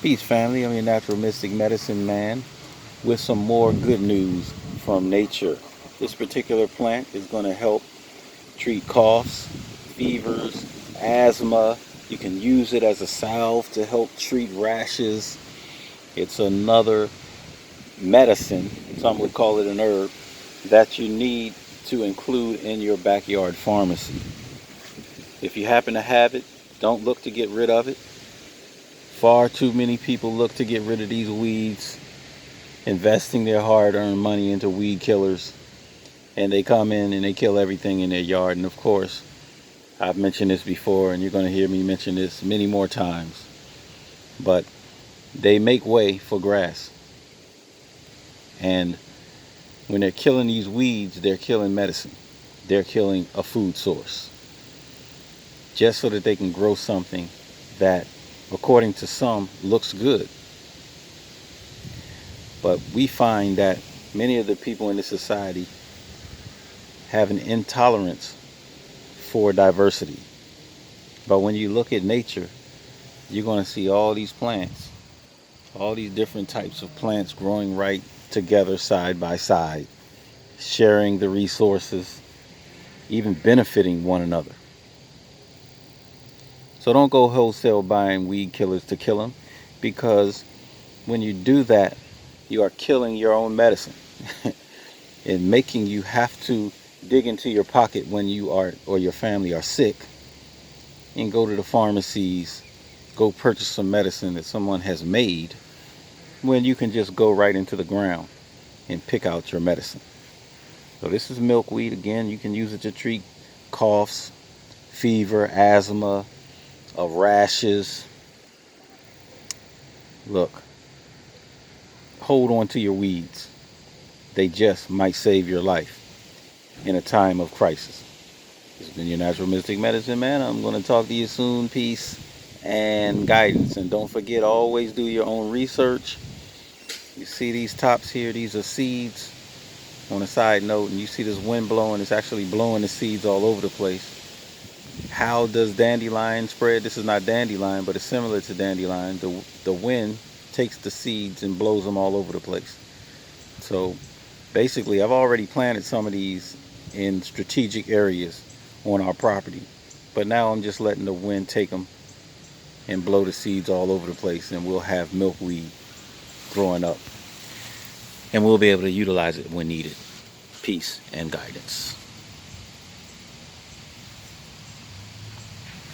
Peace, family. I'm your natural mystic medicine man with some more good news from nature. This particular plant is going to help treat coughs, fevers, asthma. You can use it as a salve to help treat rashes. It's another medicine, some would call it an herb, that you need to include in your backyard pharmacy. If you happen to have it, don't look to get rid of it. Far too many people look to get rid of these weeds, investing their hard-earned money into weed killers, and they come in and they kill everything in their yard. And of course, I've mentioned this before, and you're going to hear me mention this many more times, but they make way for grass. And when they're killing these weeds, they're killing medicine. They're killing a food source, just so that they can grow something that, according to some, looks good. But we find that many of the people in this society have an intolerance for diversity. But when you look at nature, you're going to see all these plants, all these different types of plants growing right together side by side, sharing the resources, even benefiting one another. So don't go wholesale buying weed killers to kill them, because when you do that, you are killing your own medicine and making you have to dig into your pocket when you are, or your family are sick, and go to the pharmacies, go purchase some medicine that someone has made, when you can just go right into the ground and pick out your medicine. So this is milkweed. Again, you can use it to treat coughs, fever, asthma, rashes. Look, hold on to your weeds. They just might save your life in a time of crisis. This has been your natural mystic medicine man. I'm going to talk to you soon. Peace and guidance. And don't forget, always do your own research. You see these tops here, these are seeds. On a side note, and you see this wind blowing, it's actually blowing the seeds all over the place. How does dandelion spread? This is not dandelion, but it's similar to dandelion. The wind takes the seeds and blows them all over the place. So basically, I've already planted some of these in strategic areas on our property, but now I'm just letting the wind take them and blow the seeds all over the place, and we'll have milkweed growing up, and we'll be able to utilize it when needed. Peace and guidance.